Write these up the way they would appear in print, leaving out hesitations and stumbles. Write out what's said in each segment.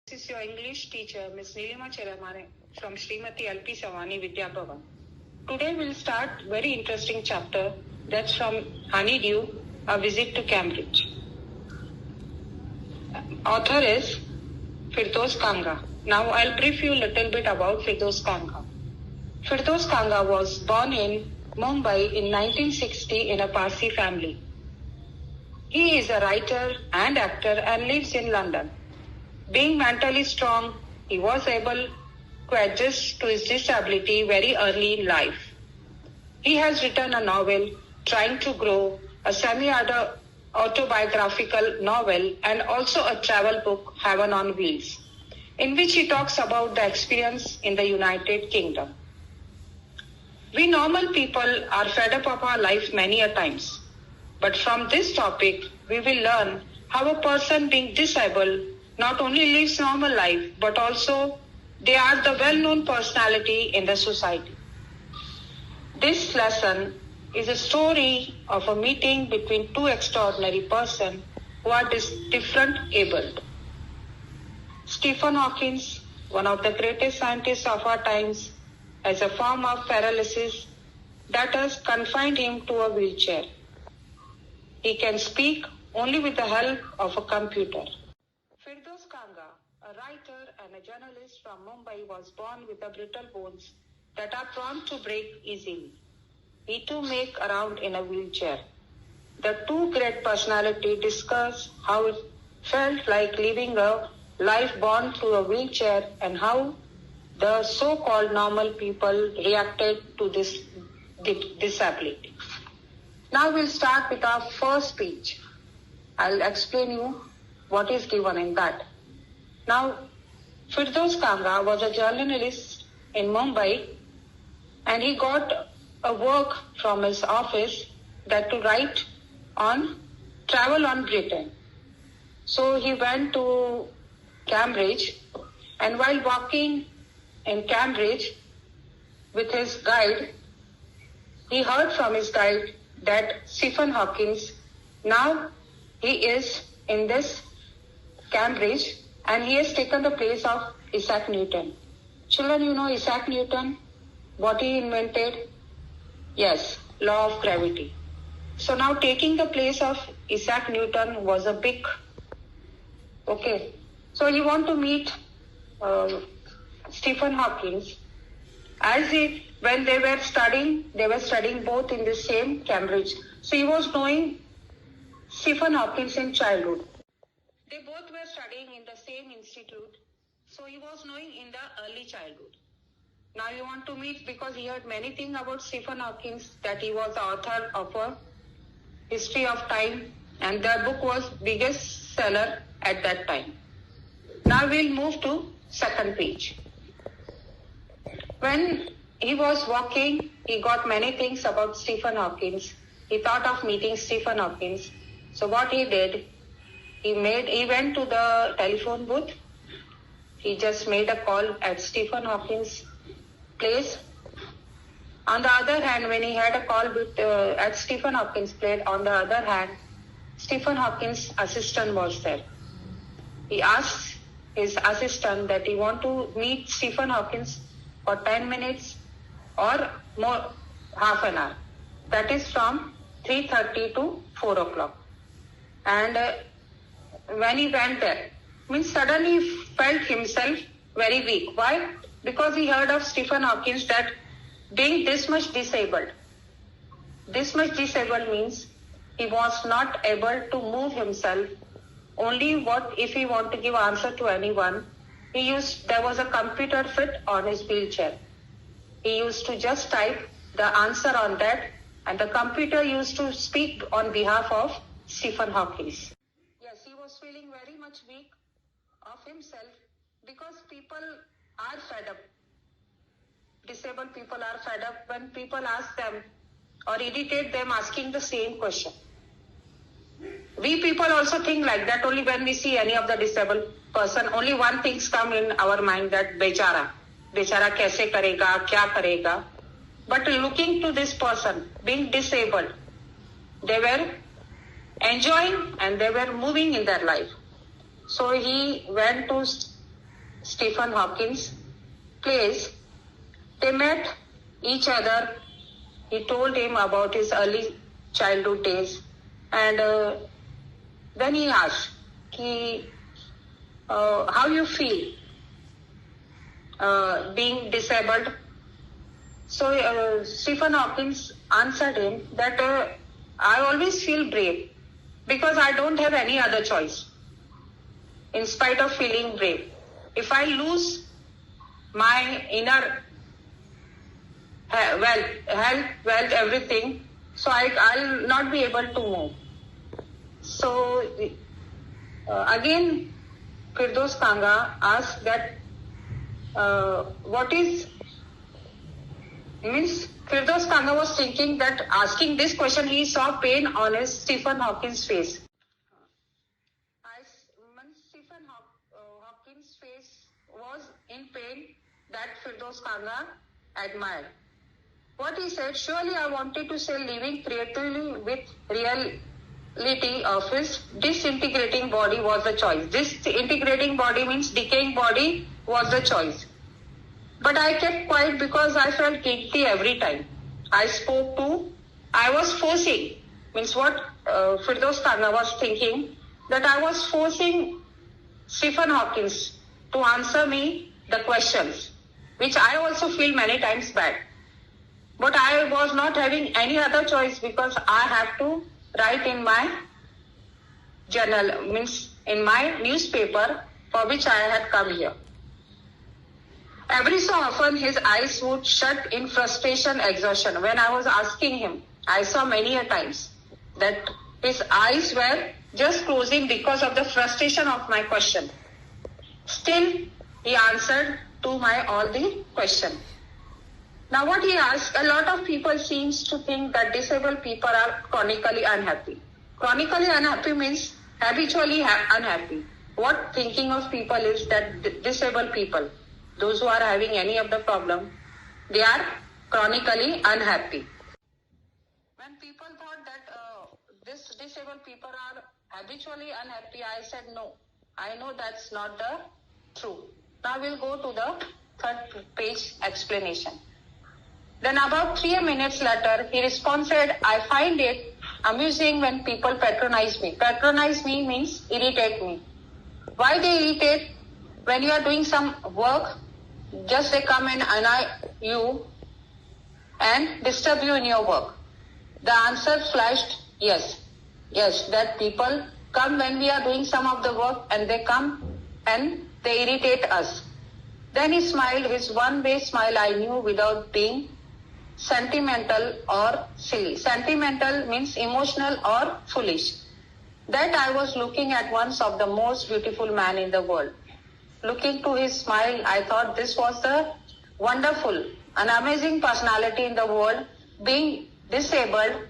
This is your English teacher, Ms. Nilima Cheramane from Srimati LP Savani Vidya Bhavan. Today we'll start very interesting chapter that's from Honeydew, A Visit to Cambridge. Author is Firdoz Kanga. Now I'll brief you a little bit about Firdoz Kanga. Firdoz Kanga was born in Mumbai in 1960 in a Parsi family. He is a writer and actor and lives in London. Being mentally strong, he was able to adjust to his disability very early in life. He has written a novel, Trying to Grow, a semi-autobiographical novel, and also a travel book, Heaven on Wheels, in which he talks about the experience in the United Kingdom. We normal people are fed up of our life many a times. But from this topic, we will learn how a person being disabled not only lives normal life, but also they are the well-known personality in the society. This lesson is a story of a meeting between two extraordinary persons who are different abled. Stephen Hawking, one of the greatest scientists of our times, has a form of paralysis that has confined him to a wheelchair. He can speak only with the help of a computer. Firdoz Kanga, a writer and a journalist from Mumbai, was born with the brittle bones that are prone to break easily. He too make around in a wheelchair. The two great personalities discuss how it felt like living a life born through a wheelchair and how the so-called normal people reacted to this disability. Now we'll start with our first speech. I'll explain you what is given in that. Now, Firdoz Kanga was a journalist in Mumbai, and he got a work from his office that to write on travel on Britain. So he went to Cambridge, and while walking in Cambridge with his guide, he heard from his guide that Stephen Hawking, now he is in this Cambridge and he has taken the place of Isaac Newton. Children, you know Isaac Newton, what he invented? Yes, law of gravity. So now taking the place of Isaac Newton was a big, okay. So you want to meet Stephen Hawking. When they were studying both in the same Cambridge. So he was knowing Stephen Hawking in childhood. They both were studying in the same institute. So he was knowing in the early childhood. Now you want to meet because he heard many things about Stephen Hawking, that he was the author of a History of Time, and the book was biggest seller at that time. Now we'll move to second page. When he was walking, he got many things about Stephen Hawking. He thought of meeting Stephen Hawking. So what he did, he went to the telephone booth. He just made a call at Stephen Hawking's place. On the other hand, when he had a call at Stephen Hawking's place, on the other hand, Stephen Hawking's assistant was there. He asked his assistant that he want to meet Stephen Hawking for 10 minutes or more, half an hour. That is from 3:30 to 4 o'clock. And when he went there, suddenly he felt himself very weak. Why? Because he heard of Stephen Hawking that being this much disabled means he was not able to move himself. Only if he want to give answer to anyone, there was a computer fit on his wheelchair. He used to just type the answer on that, and the computer used to speak on behalf of Stephen Hawking. Yes, he was feeling very much weak of himself because people are fed up. Disabled people are fed up when people ask them or irritate them asking the same question. We people also think like that. Only when we see any of the disabled person, only one thing's come in our mind, that bechara kaise karega, kya karega. But looking to this person being disabled, they were enjoying and they were moving in their life. So he went to Stephen Hawking's place. They met each other. He told him about his early childhood days, and then he asked, how you feel being disabled? So Stephen Hawking answered him that I always feel brave because I don't have any other choice. In spite of feeling brave, if I lose my inner health, everything, so I'll not be able to move. So again, Firdaus Kanga asked that Firdaus Kanga was thinking that asking this question, he saw pain on his Stephen Hawking's face. Stephen Hawking's face was in pain that Firdaus Kanga admired. What he said, surely I wanted to say living creatively with reality of his disintegrating body was the choice. Disintegrating body means decaying body was the choice. But I kept quiet because I felt guilty every time. I was forcing, means what Firdaus Kanga was thinking, that I was forcing Stephen Hawking to answer me the questions, which I also feel many times bad. But I was not having any other choice because I have to write in my journal, means in my newspaper for which I had come here. Every so often his eyes would shut in frustration, exhaustion. When I was asking him, I saw many a times that his eyes were just closing because of the frustration of my question. Still, he answered to my all the question. Now what he asked, a lot of people seems to think that disabled people are chronically unhappy. Chronically unhappy means habitually unhappy. What thinking of people is that disabled people, those who are having any of the problem, they are chronically unhappy. When people thought that this disabled people are habitually unhappy, I said no. I know that's not the true. Now we'll go to the third page explanation. Then about 3 minutes later, he responded, I find it amusing when people patronize me. Patronize me means irritate me. Why they irritate? When you are doing some work, just they come and annoy you and disturb you in your work. The answer flashed, yes. Yes, that people come when we are doing some of the work and they come and they irritate us. Then he smiled, his one-way smile I knew without being sentimental or silly. Sentimental means emotional or foolish. That I was looking at once of the most beautiful man in the world. Looking to his smile, I thought this was the wonderful, an amazing personality in the world. Being disabled,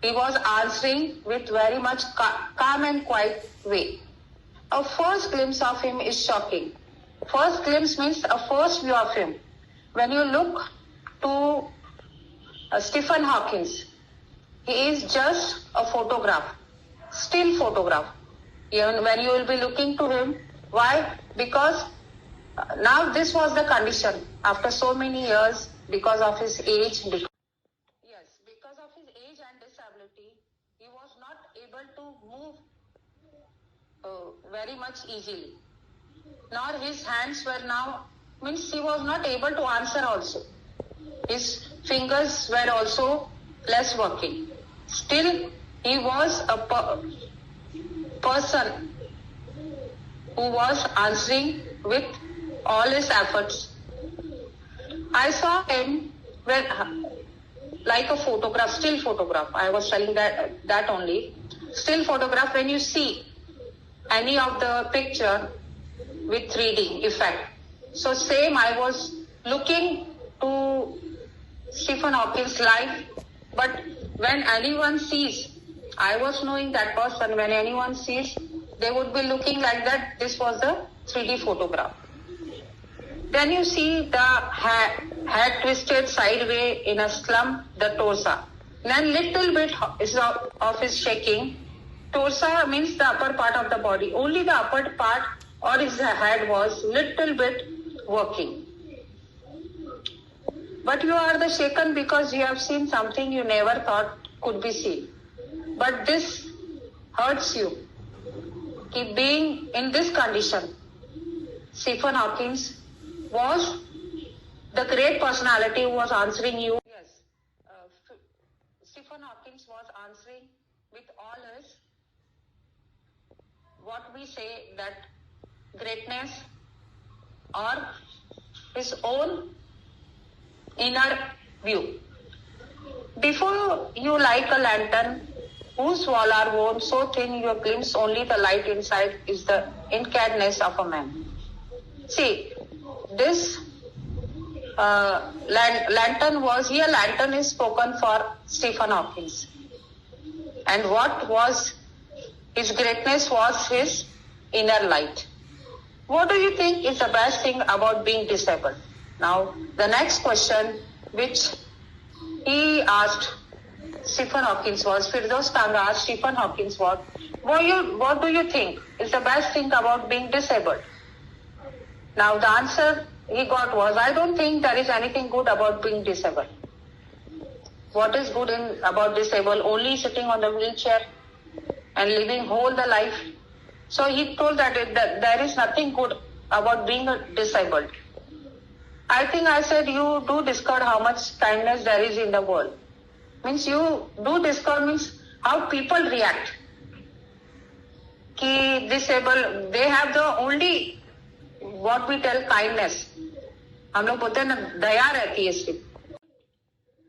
he was answering with very much calm and quiet way. A first glimpse of him is shocking. First glimpse means a first view of him. When you look to Stephen Hawking, he is just a photograph, still photograph. Even when you will be looking to him, why? Because now this was the condition after so many years because of his age. Yes, because of his age and disability, he was not able to move very much easily. Nor his hands were now, means he was not able to answer also. His fingers were also less working. Still, he was a person who was answering with all his efforts. I saw him like a photograph, still photograph. I was telling that only. Still photograph, when you see any of the picture with 3D effect. So same, I was looking to Stephen Hawking's life, but when anyone sees, I was knowing that person, when anyone sees, they would be looking like that. This was the 3D photograph. Then you see the head twisted sideways in a slump, the torso. Then little bit of his shaking. Torso means the upper part of the body. Only the upper part or his head was little bit working. But you are the shaken because you have seen something you never thought could be seen. But this hurts you. Keep being in this condition. Stephen Hawking was the great personality who was answering you. Yes, Stephen Hawking was answering with all his, what we say, that greatness or his own inner view. Before you like a lantern whose wall are worn so thin you glimpse only the light inside is the incarnate of a man. See, this lantern was here. Lantern is spoken for Stephen Hawking, and what was his greatness was his inner light. What do you think is the best thing about being disabled? Now, the next question which he asked Stephen Hawking was, Firdaus Kanga asked Stephen Hawking what do you think is the best thing about being disabled? Now, the answer he got was, I don't think there is anything good about being disabled. What is good about disabled? Only sitting on the wheelchair and living whole the life. So he told that there is nothing good about being disabled. I think I said, you do discover how much kindness there is in the world. Means you do discover means how people react. Ki disabled, they have the only what we tell kindness. हम लोग बोलते हैं ना, दया रहती है सिर्फ.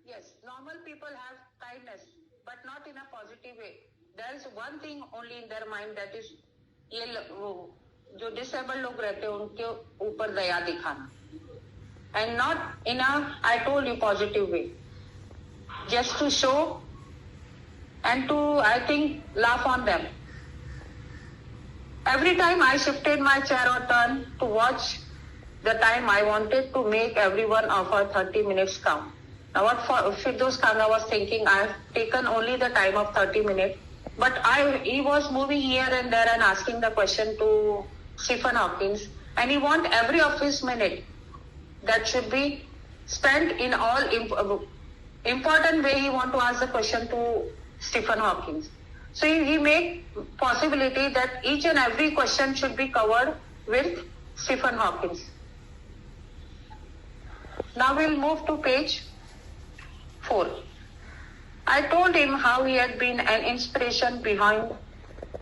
Yes, normal people have kindness, but not in a positive way. There is one thing only in their mind, that is ये जो disabled लोग रहते हैं उनके ऊपर दया दिखाना, and not in a, I told you, positive way, just to show and to, I think, laugh on them. Every time I shifted my chair or turn to watch the time, I wanted to make every one of our 30 minutes count. Now what Firdaus Kanga was thinking, I have taken only the time of 30 minutes, but he was moving here and there and asking the question to Stephen Hawking, and he want every of his minute that should be spent in all important way. He want to ask the question to Stephen Hawking. So he made possibility that each and every question should be covered with Stephen Hawking. Now we'll move to page 4. I told him how he had been an inspiration behind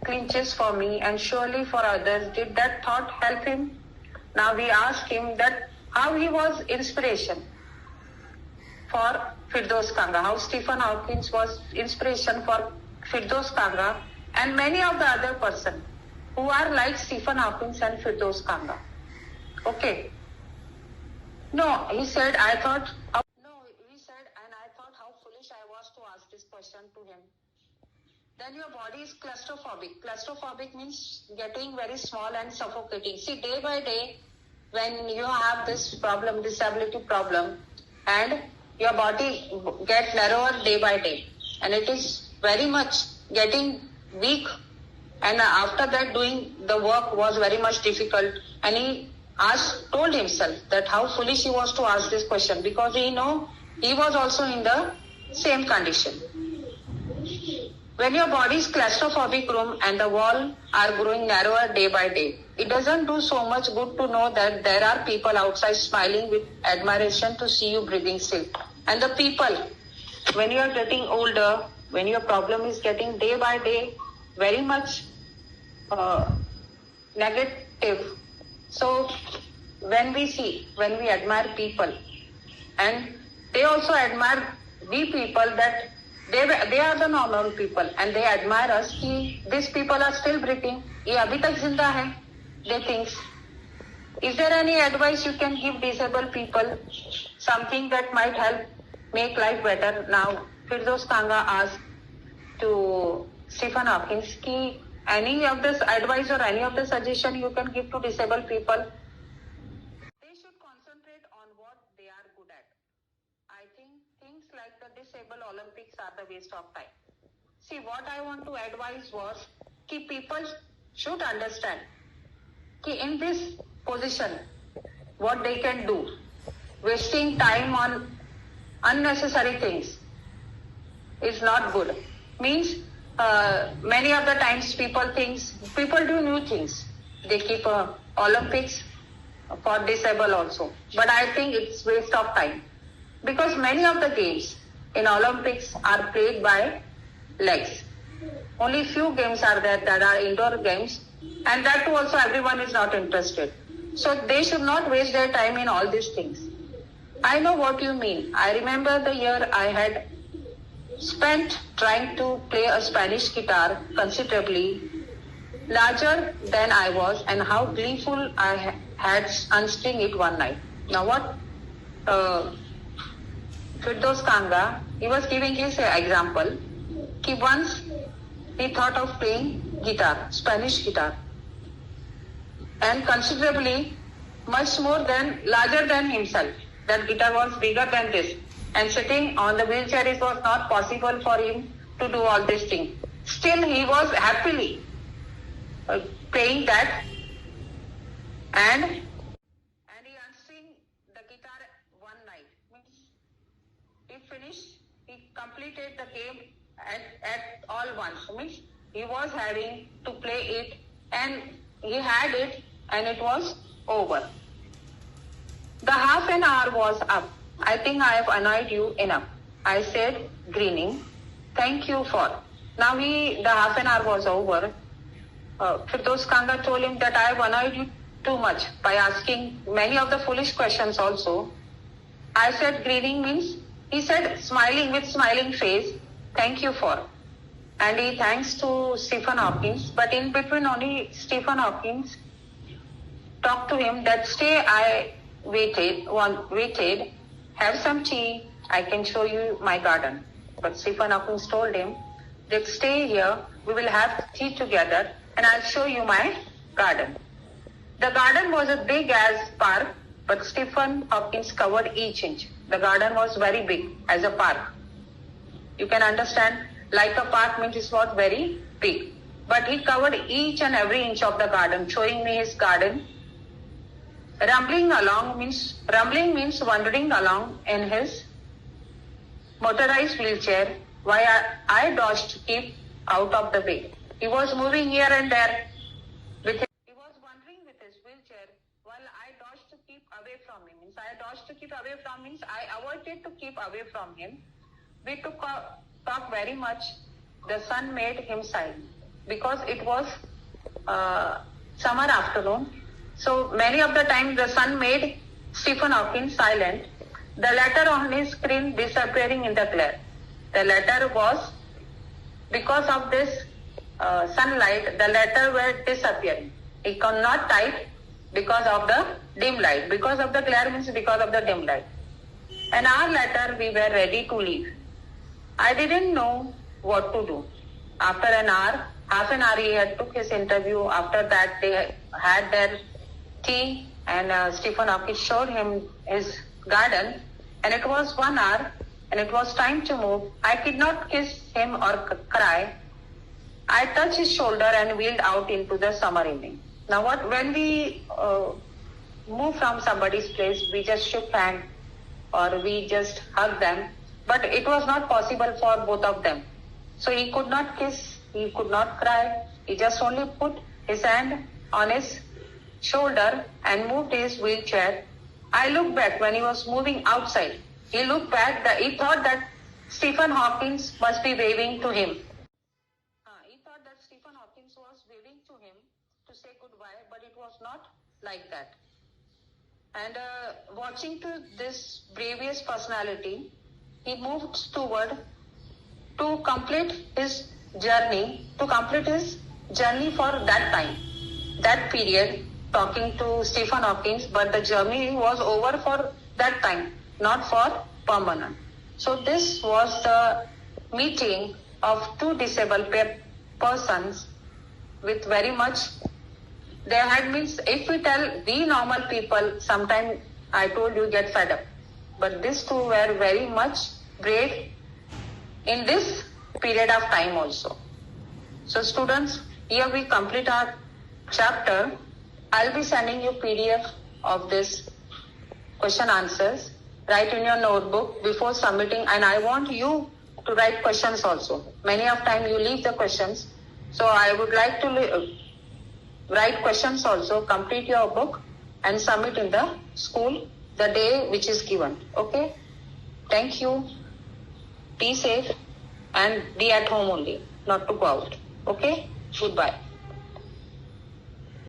clinches for me and surely for others. Did that thought help him? Now we asked him that how he was inspiration for Firdaus Kanga, how Stephen Hawking was inspiration for Firdaus Kanga and many of the other person who are like Stephen Hawking and Firdaus Kanga. Okay. No, he said, and I thought how foolish I was to ask this question to him. Then your body is claustrophobic. Claustrophobic means getting very small and suffocating. See, day by day, when you have this problem, disability problem, and your body gets narrower day by day, and it is very much getting weak, and after that doing the work was very much difficult, and he told himself that how foolish he was to ask this question, because he was also in the same condition. When your body is claustrophobic room and the wall are growing narrower day by day, it doesn't do so much good to know that there are people outside smiling with admiration to see you breathing still. And the people, when you are getting older, when your problem is getting day by day very much negative. So when we admire people, and they also admire we people, that they are the normal people, and they admire us. These people are still breathing. ये अभी तक जिंदा है. They think. Is there any advice you can give disabled people? Something that might help make life better. Now, Firdaus Kanga asked to Stephen Hawking, any of this advice or any of the suggestion you can give to disabled people? They should concentrate on what they are good at. I think things like the Disabled Olympics are the waste of time. See, what I want to advise was people should understand in this position, what they can do, wasting time on unnecessary things is not good. Means many of the times people do new things. They keep Olympics for disabled also. But I think it's waste of time. Because many of the games in Olympics are played by legs. Only few games are there that are indoor games, and that too also everyone is not interested. So they should not waste their time in all these things. I know what you mean. I remember the year I had spent trying to play a Spanish guitar considerably larger than I was, and how gleeful I had unstring it one night. Now what Firdaus Kanga, he was giving his example. He once he thought of playing guitar, Spanish guitar, and considerably much more than larger than himself. That guitar was bigger than this, and sitting on the wheelchair, it was not possible for him to do all these things. Still, he was happily playing that, and he unstring the guitar one night. He finished, he completed the game at all once. Means he was having to play it, and he had it, and it was over. The half an hour was up. I think I have annoyed you enough. I said, grinning. Thank you for. Now the half an hour was over. Firdaus Kanga told him that I have annoyed you too much by asking many of the foolish questions also. I said, grinning means, he said, smiling with smiling face, thank you for. And he thanks to Stephen Hawkins, but in between only Stephen Hawkins talked to him that stay, I waited, have some tea, I can show you my garden. But Stephen Hawkins told him that stay here, we will have tea together, and I'll show you my garden. The garden was as big as park, but Stephen Hawkins covered each inch. The garden was very big as a park. You can understand, like a park means it's not very big. But he covered each and every inch of the garden, showing me his garden. Rumbling means wandering along in his motorized wheelchair, while I dodged to keep out of the way. He was moving here and there. He was wandering with his wheelchair, while I dodged to keep away from him. I avoided to keep away from him. We took talk very much. The sun made him silent because it was summer afternoon. So many of the times the sun made Stephen Hawking silent. The letter on his screen disappearing in the glare. The letter was, because of this sunlight, the letter were disappearing. He could not type because of the dim light. Because of the glare means because of the dim light. An hour later, we were ready to leave. I didn't know what to do. After an hour, half an hour, he had took his interview. After that, they had their tea, and Stephen Hawking showed him his garden. And it was 1 hour, and it was time to move. I could not kiss him or cry. I touched his shoulder and wheeled out into the summer evening. Now, when we move from somebody's place, we just shook hands or we just hugged them. But it was not possible for both of them. So he could not kiss, he could not cry. He just only put his hand on his shoulder and moved his wheelchair. I looked back when he was moving outside. He looked back, he thought that Stephen Hawking must be waving to him. He thought that Stephen Hawking was waving to him to say goodbye, but it was not like that. And watching to this bravest personality, he moved toward to complete his journey for that time, that period, talking to Stephen Hawking, but the journey was over for that time, not for permanent. So this was the meeting of two disabled persons with very much. There had means, if we tell we normal people, sometimes I told you get fed up. But these two were very much brave in this period of time also. So students, here we complete our chapter. I'll be sending you PDF of this question answers. Write in your notebook before submitting, and I want you to write questions also. Many of time you leave the questions, so I would like to write questions also. Complete your book and submit in the school the day which is given. Okay? Thank you. Be safe and be at home only, not to go out. Okay? Goodbye.